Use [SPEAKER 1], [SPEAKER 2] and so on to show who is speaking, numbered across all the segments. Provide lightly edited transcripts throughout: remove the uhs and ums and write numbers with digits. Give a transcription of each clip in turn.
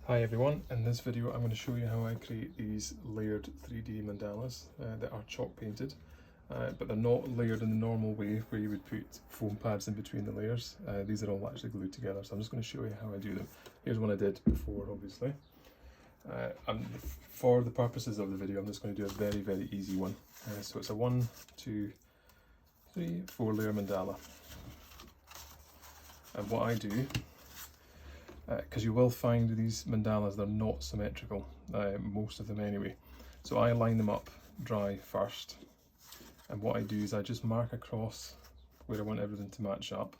[SPEAKER 1] Hi everyone, in this video I'm going to show you how I create these layered 3D mandalas that are chalk painted, but they're not layered in the normal way where you would put foam pads in between the layers. These are all actually glued together, so I'm just going to show you how I do them. Here's one I did before, obviously. And for the purposes of the video I'm just going to do a very easy one. So it's a 1, 2, 3, 4 layer mandala. And what I do, because you will find these mandalas, they're not symmetrical, most of them anyway. So I line them up dry first, and what I do is I just mark across where I want everything to match up,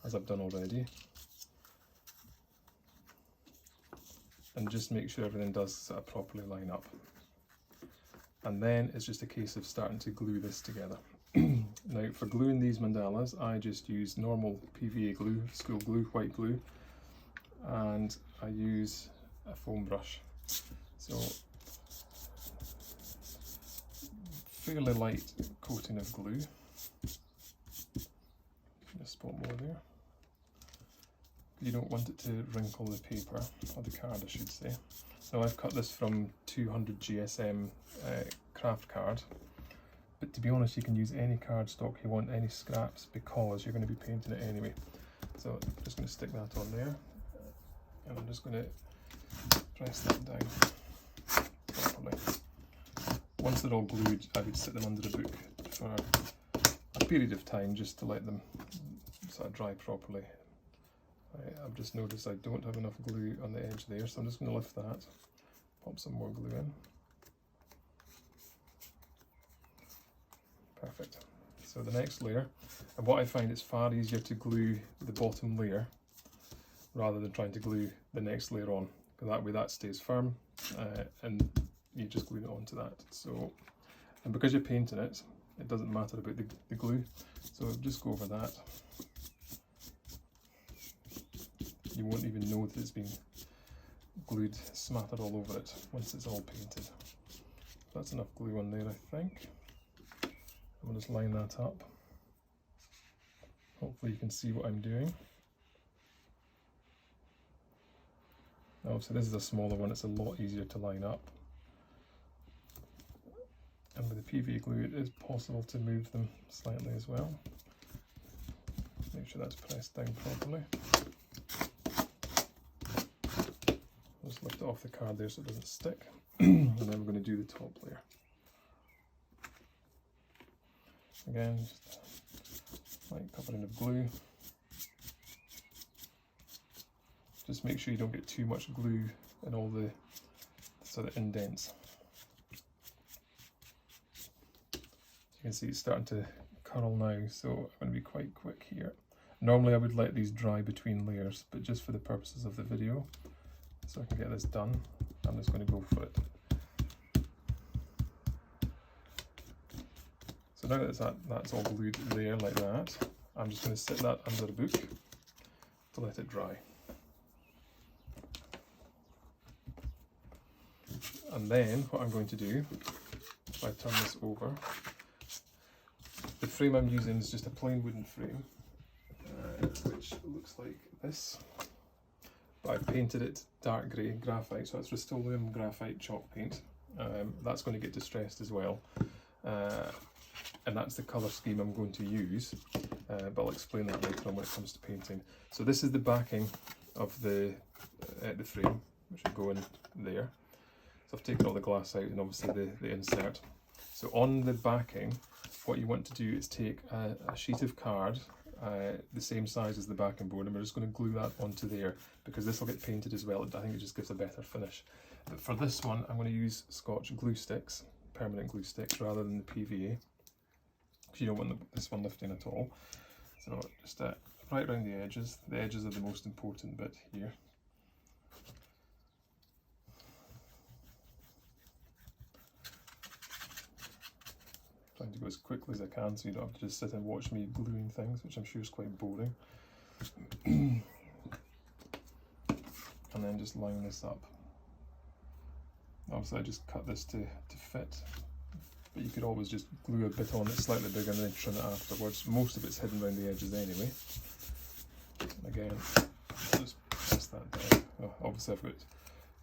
[SPEAKER 1] as I've done already, and just make sure everything does properly line up. And then it's just a case of starting to glue this together. Now for gluing these mandalas I just use normal PVA glue, school glue, white glue, and I use a foam brush. So fairly light coating of glue, just spot more there. You don't want it to wrinkle the paper, or the card I should say. Now I've cut this from 200 GSM craft card, but to be honest you can use any cardstock you want, any scraps, because you're going to be painting it anyway. So I'm just going to stick that on there. And I'm just going to press that down properly. Once they're all glued, I would sit them under the book for a period of time just to let them sort of dry properly. I've just noticed I don't have enough glue on the edge there, so I'm just going to lift that, pop some more glue in. Perfect. So the next layer, and what I find it's far easier to glue the bottom layer rather than trying to glue the next layer on, because that way that stays firm and you just glue it onto that. So, and because you're painting it, it doesn't matter about the glue, so just go over that. You won't even know that it's been glued, smattered all over it once it's all painted. That's enough glue on there, I think. I'm going to just line that up. Hopefully you can see what I'm doing. Obviously this is a smaller one, it's a lot easier to line up. And with the PVA glue it is possible to move them slightly as well. Make sure that's pressed down properly. Just lift it off the card there so it doesn't stick. And then we're going to do the top layer. Again, just light covering of glue. Just make sure you don't get too much glue in all the sort of indents. You can see it's starting to curl now, so I'm going to be quite quick here. Normally I would let these dry between layers, but just for the purposes of the video, so I can get this done, I'm just going to go for it. So now that that's all glued there like that, I'm just going to sit that under the book to let it dry. And then what I'm going to do, if I turn this over, the frame I'm using is just a plain wooden frame, which looks like this. But I've painted it dark grey graphite, so it's Rust-Oleum graphite chalk paint. That's going to get distressed as well, and that's the colour scheme I'm going to use, but I'll explain that later on when it comes to painting. So this is the backing of the frame, which will go in there. So I've taken all the glass out and obviously the insert. So on the backing, what you want to do is take a sheet of card, the same size as the backing board, and we're just going to glue that onto there, because this will get painted as well. I think it just gives a better finish. But for this one, I'm going to use Scotch glue sticks, permanent glue sticks, rather than the PVA, because you don't want this one lifting at all. So just right around the edges. The edges are the most important bit here. Trying to go as quickly as I can so you don't have to just sit and watch me gluing things, which I'm sure is quite boring. And then just line this up. Obviously I just cut this to fit, but you could always just glue a bit on it slightly bigger and then trim it afterwards. Most of it's hidden around the edges anyway. And again, just press that down. Oh, obviously I've got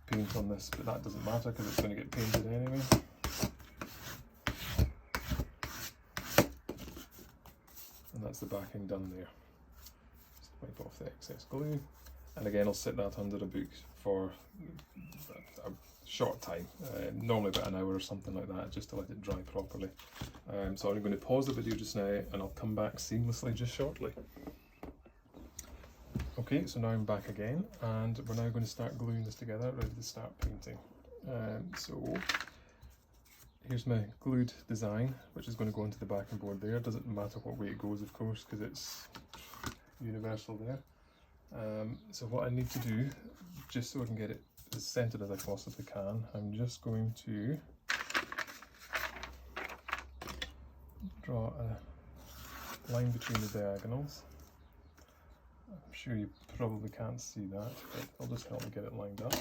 [SPEAKER 1] paint on this, but that doesn't matter because it's going to get painted anyway. And that's the backing done there. Just wipe off the excess glue. And again, I'll sit that under a book for a short time, normally about an hour or something like that, just to let it dry properly. So I'm going to pause the video just now and I'll come back seamlessly just shortly. Okay, so now I'm back again and we're now going to start gluing this together, ready to start painting. So here's my glued design, which is going to go into the backing board there. Doesn't matter what way it goes, of course, because it's universal there. So what I need to do, just so I can get it as centered as I possibly can, I'm just going to draw a line between the diagonals. I'm sure you probably can't see that, but I'll just help me get it lined up.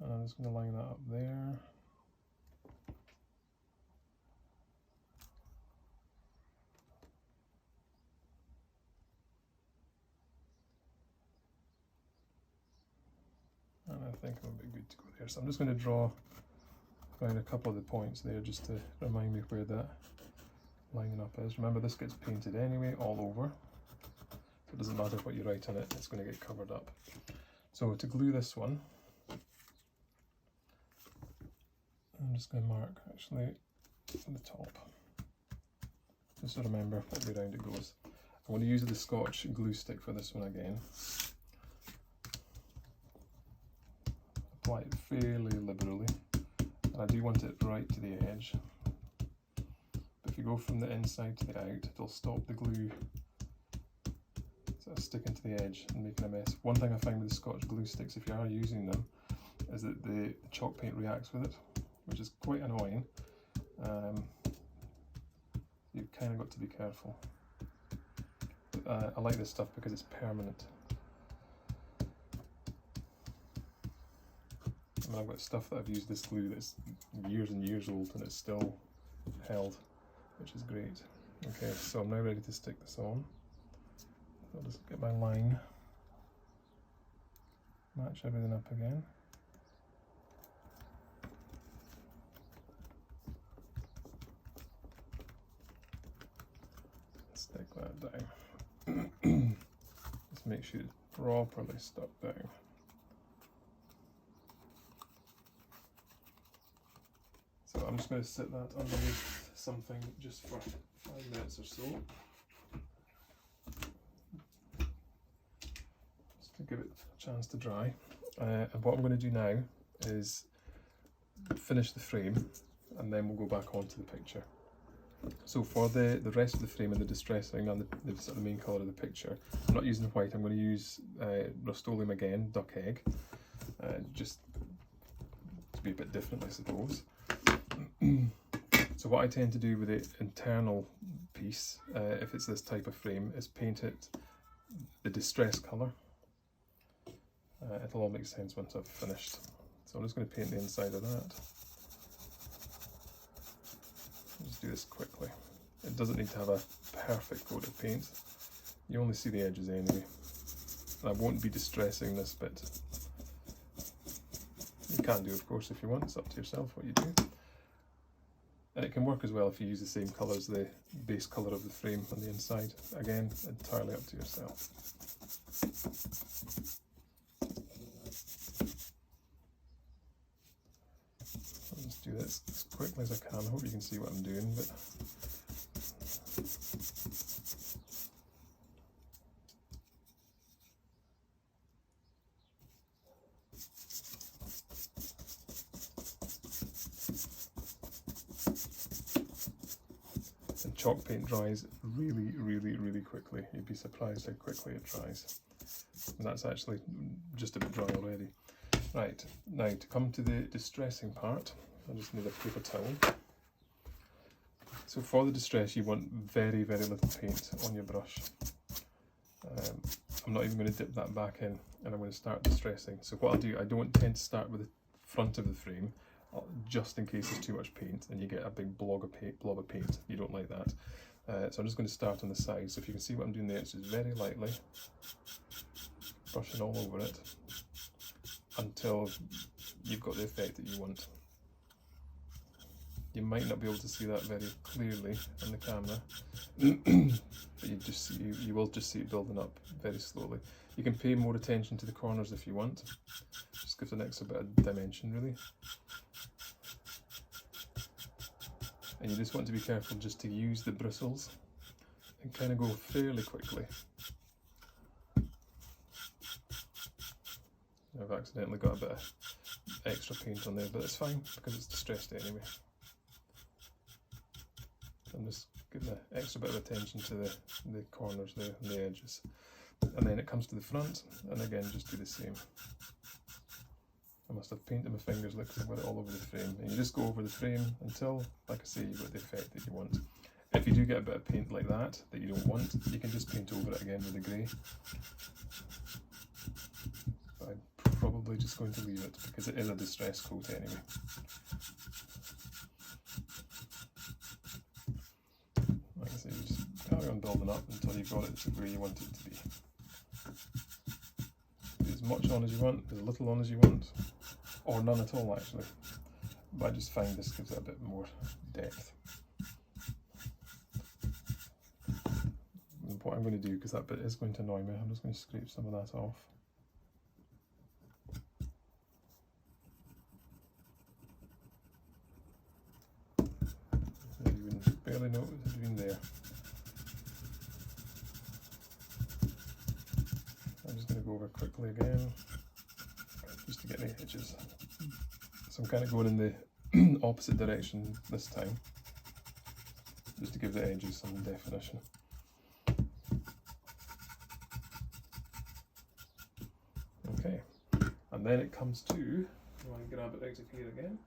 [SPEAKER 1] And I'm just going to line that up there. And I think I'm a bit good to go there. So I'm just going to draw around a couple of the points there just to remind me where that lining up is. Remember, this gets painted anyway all over, so it doesn't matter what you write on it, it's going to get covered up. So to glue this one, I'm just going to mark actually at the top, just to remember what way round it goes. I'm going to use the Scotch glue stick for this one again. Apply it fairly liberally, and I do want it right to the edge. But if you go from the inside to the out, it'll stop the glue sort of sticking to the edge and making a mess. One thing I find with the Scotch glue sticks, if you are using them, is that the chalk paint reacts with it, which is quite annoying. You've kind of got to be careful. But, I like this stuff because it's permanent. I mean, I've got stuff that I've used this glue that's years and years old and it's still held, which is great. Okay, so I'm now ready to stick this on. I'll just get my line, match everything up again. Stick that down. Just make sure it's properly stuck down. So I'm just going to sit that underneath something just for 5 minutes or so, just to give it a chance to dry. And what I'm going to do now is finish the frame and then we'll go back onto the picture. So for the rest of the frame and the distressing and the sort of main colour of the picture, I'm not using white, I'm going to use Rust-Oleum again, Duck Egg, just to be a bit different I suppose. So what I tend to do with the internal piece, if it's this type of frame, is paint it the distress colour. It'll all make sense once I've finished. So I'm just going to paint the inside of that. I'll just do this quickly. It doesn't need to have a perfect coat of paint. You only see the edges anyway. And I won't be distressing this bit. You can do, of course, if you want. It's up to yourself what you do. And it can work as well if you use the same colour as the base colour of the frame on the inside. Again, entirely up to yourself. I'll just do this as quickly as I can. I hope you can see what I'm doing. But chalk paint dries really, really, really quickly. You'd be surprised how quickly it dries. And that's actually just a bit dry already. Right, now to come to the distressing part, I just need a paper towel. So for the distress, you want very, very little paint on your brush. I'm not even going to dip that back in, and I'm going to start distressing. So what I'll do, I don't tend to start with the front of the frame, just in case there's too much paint and you get a big blob of paint. You don't like that. So I'm just going to start on the side. So if you can see what I'm doing there, it's just very lightly brushing all over it until you've got the effect that you want. You might not be able to see that very clearly on the camera, but you will just see it building up very slowly. You can pay more attention to the corners if you want. Just gives an extra bit of dimension, really. And you just want to be careful just to use the bristles and kind of go fairly quickly. I've accidentally got a bit of extra paint on there, but it's fine because it's distressed anyway. I'm just giving an extra bit of attention to the corners there and the edges. And then it comes to the front, and again just do the same. I must have painted my fingers because I've got it all over the frame. And you just go over the frame until, like I say, you've got the effect that you want. If you do get a bit of paint like that you don't want, you can just paint over it again with a grey. But I'm probably just going to leave it because it is a distress coat anyway. Like I say, you just carry on building up until you've got it to where you want it to be. Put as much on as you want, as little on as you want, or none at all actually. But I just find this gives it a bit more depth. And what I'm going to do, because that bit is going to annoy me, I'm just going to scrape some of that off. You wouldn't barely know it was even there. I'm just going to go over quickly again, just to get the edges. So I'm kind of going in the opposite direction this time, just to give the edges some definition. Okay, and then it comes to, I want to grab it out of here again,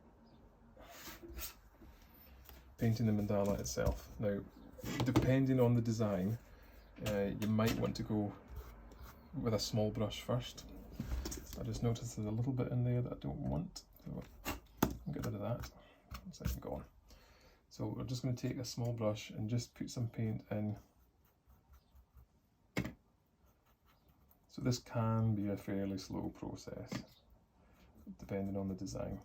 [SPEAKER 1] painting the mandala itself. Now, depending on the design, you might want to go with a small brush first. I just noticed there's a little bit in there that I don't want, so I'll get rid of that. It's like gone. So we're just going to take a small brush and just put some paint in. So this can be a fairly slow process, depending on the design.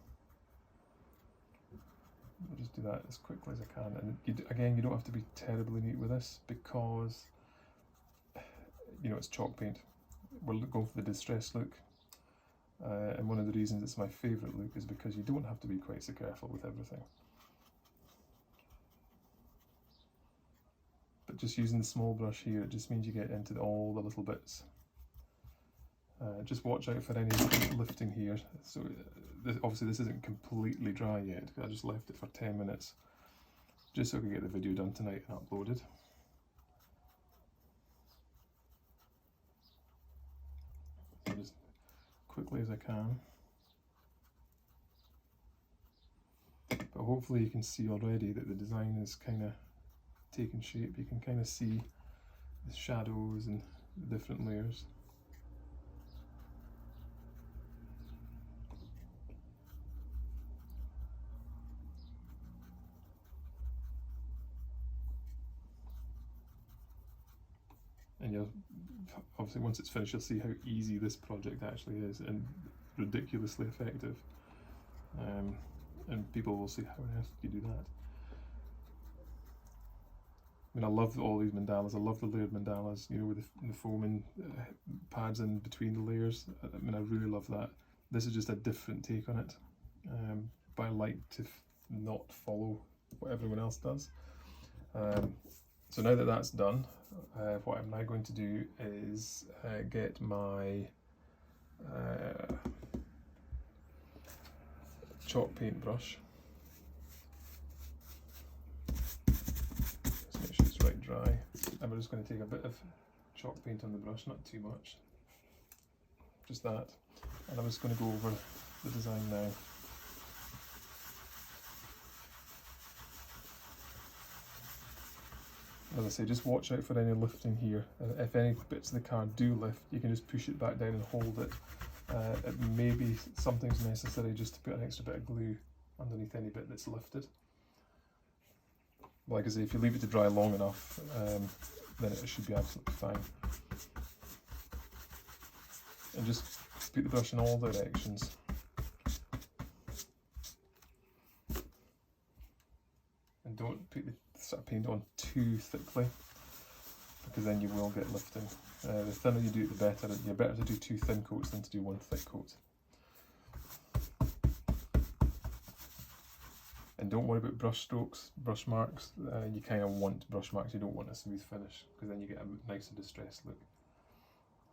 [SPEAKER 1] I'll just do that as quickly as I can. And again, you don't have to be terribly neat with this because, you know, it's chalk paint. We're going for the distress look. And one of the reasons it's my favourite look is because you don't have to be quite so careful with everything. But just using the small brush here, it just means you get into all the little bits. Just watch out for any lifting here. So obviously this isn't completely dry yet, because I just left it for 10 minutes just so I could get the video done tonight and uploaded. So just quickly as I can. But hopefully you can see already that the design is kind of taking shape. You can kind of see the shadows and the different layers. And you'll obviously, once it's finished, you'll see how easy this project actually is and ridiculously effective. And people will say, how on earth do you do that? I mean, I love all these mandalas. I love the layered mandalas, you know, with the foaming pads in between the layers. I mean, I really love that. This is just a different take on it. But I like to not follow what everyone else does. So now that that's done, what I'm now going to do is get my chalk paint brush. Just make sure it's right dry. And we're just going to take a bit of chalk paint on the brush, not too much, just that. And I'm just going to go over the design now. As I say, just watch out for any lifting here. If any bits of the card do lift, you can just push it back down and hold it. It may be something's necessary just to put an extra bit of glue underneath any bit that's lifted. Like I say, if you leave it to dry long enough, then it should be absolutely fine. And just put the brush in all directions. And don't put the sort of paint on too thickly, because then you will get lifting. The thinner you do it, the better. You're better to do 2 thin coats than to do 1 thick coat. And don't worry about brush strokes, brush marks. You kind of want brush marks, you don't want a smooth finish, because then you get a nicer distressed look.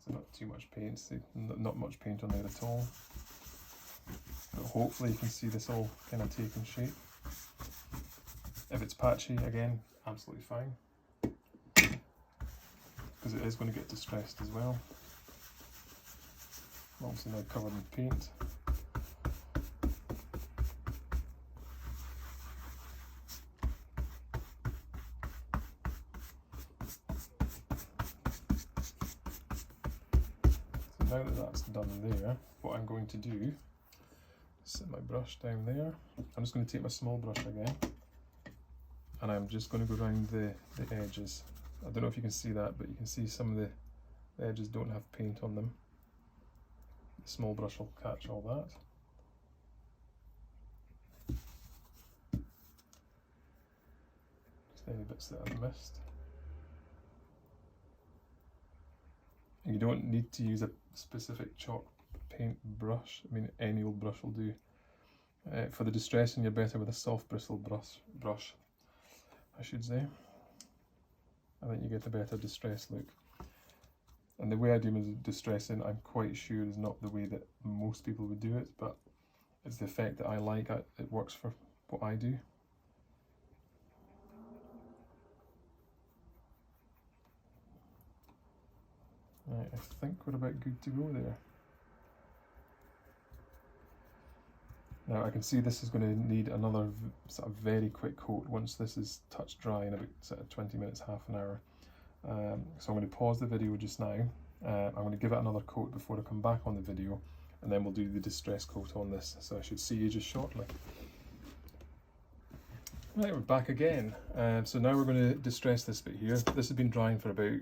[SPEAKER 1] So not too much paint, so not much paint on there at all. But hopefully you can see this all kind of taking shape. If it's patchy, again, absolutely fine, because it is going to get distressed as well. Obviously now covered in paint. So now that that's done there, what I'm going to do is set my brush down there. I'm just going to take my small brush again, and I'm just going to go around the edges. I don't know if you can see that, but you can see some of the edges don't have paint on them. The small brush will catch all that. Just any bits that I've missed. And you don't need to use a specific chalk paint brush. I mean, any old brush will do. For the distressing, you're better with a soft bristle brush, I should say. I think you get a better distress look. And the way I do my distressing, I'm quite sure is not the way that most people would do it, but it's the effect that I like. It works for what I do. Right, I think we're about good to go there. Now I can see this is going to need another sort of very quick coat once this is touch dry in about sort of 20 minutes, half an hour. So I'm going to pause the video just now. I'm going to give it another coat before I come back on the video, and then we'll do the distress coat on this. So I should see you just shortly. Right, we're back again. So now we're going to distress this bit here. This has been drying for about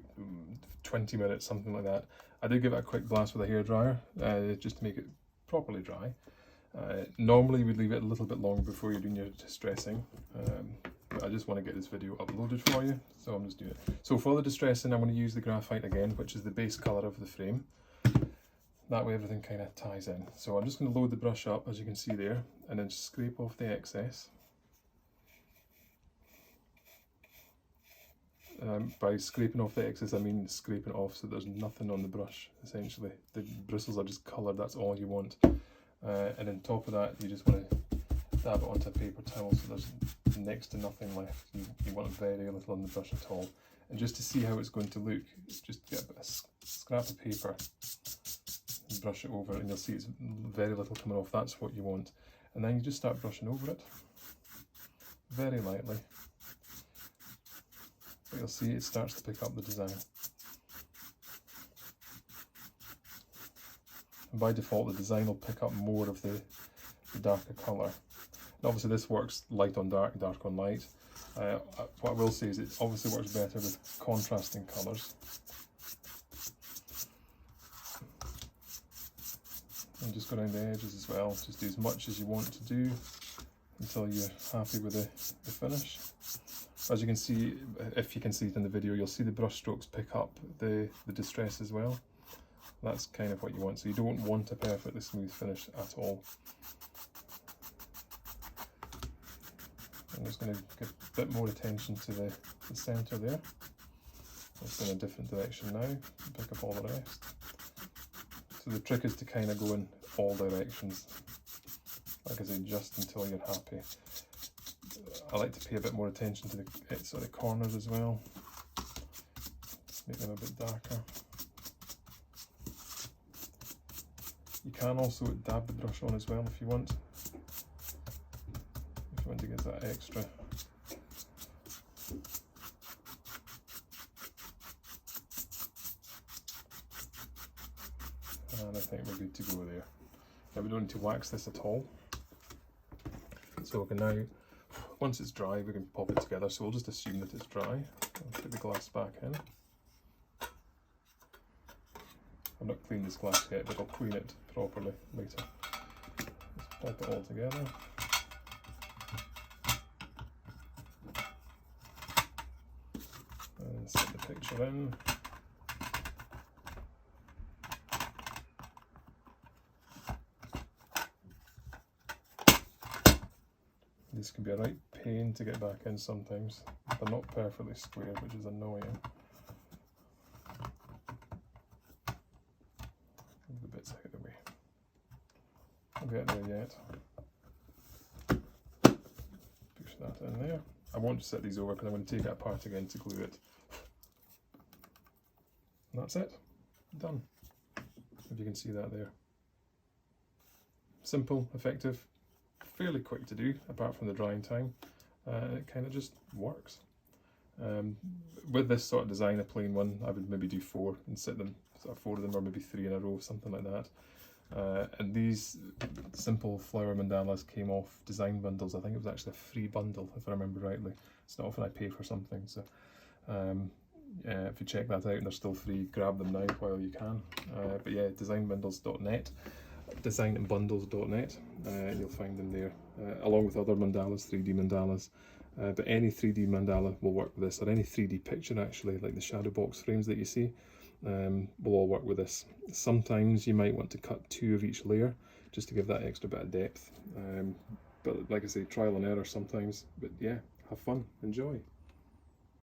[SPEAKER 1] 20 minutes, something like that. I do give it a quick blast with a hairdryer, just to make it properly dry. Normally we'd leave it a little bit longer before you're doing your distressing, but I just want to get this video uploaded for you, so I'm just doing it. So for the distressing, I'm going to use the graphite again, which is the base colour of the frame. That way everything kind of ties in. So I'm just going to load the brush up, as you can see there, and then scrape off the excess. By scraping off the excess, I mean scraping it off so there's nothing on the brush, essentially. The bristles are just coloured, that's all you want. And on top of that, you just want to dab it onto a paper towel so there's next to nothing left. You want very little on the brush at all. And just to see how it's going to look, just get a scrap of paper, and brush it over, and you'll see it's very little coming off. That's what you want. And then you just start brushing over it, very lightly. But you'll see it starts to pick up the design. And by default, the design will pick up more of the darker colour. And obviously this works light on dark, dark on light. What I will say is it obviously works better with contrasting colours. And just go around the edges as well. Just do as much as you want to do until you're happy with the finish. As you can see, if you can see it in the video, you'll see the brush strokes pick up the distress as well. That's kind of what you want. So you don't want a perfectly smooth finish at all. I'm just going to give a bit more attention to the centre there. It's in a different direction now, pick up all the rest. So the trick is to kind of go in all directions, like I say, just until you're happy. I like to pay a bit more attention to the sort of corners as well, just make them a bit darker. You can also dab the brush on as well if you want. If you want to get that extra. And I think we're good to go there. Now we don't need to wax this at all. So we can now once it's dry we can pop it together, so we'll just assume that it's dry. I'll put the glass back in. I've not cleaned this glass yet, but I'll clean it properly later. Let's pop it all together. And set the picture in. These can be a right pain to get back in sometimes. They're not perfectly square, which is annoying. Move the bits out of the way. I'll get there yet. Push that in there. I won't set these over because I'm going to take it apart again to glue it. And that's it. Done. If you can see that there. Simple, effective, fairly quick to do, apart from the drying time. It kind of just works. With this sort of design, a plain one, I would maybe do 4 and set them, sort of 4 of them, or maybe 3 in a row, something like that. And these simple flower mandalas came off design bundles. I think it was actually a free bundle, if I remember rightly. It's not often I pay for something, so yeah, if you check that out and they're still free, grab them now while you can. But yeah, designbundles.net. designandbundles.net, you'll find them there, along with other mandalas, 3D mandalas. But any 3D mandala will work with this, or any 3D picture actually, like the shadow box frames that you see, will all work with this. Sometimes you might want to cut 2 of each layer just to give that extra bit of depth. But like I say, trial and error sometimes. But yeah, have fun, enjoy.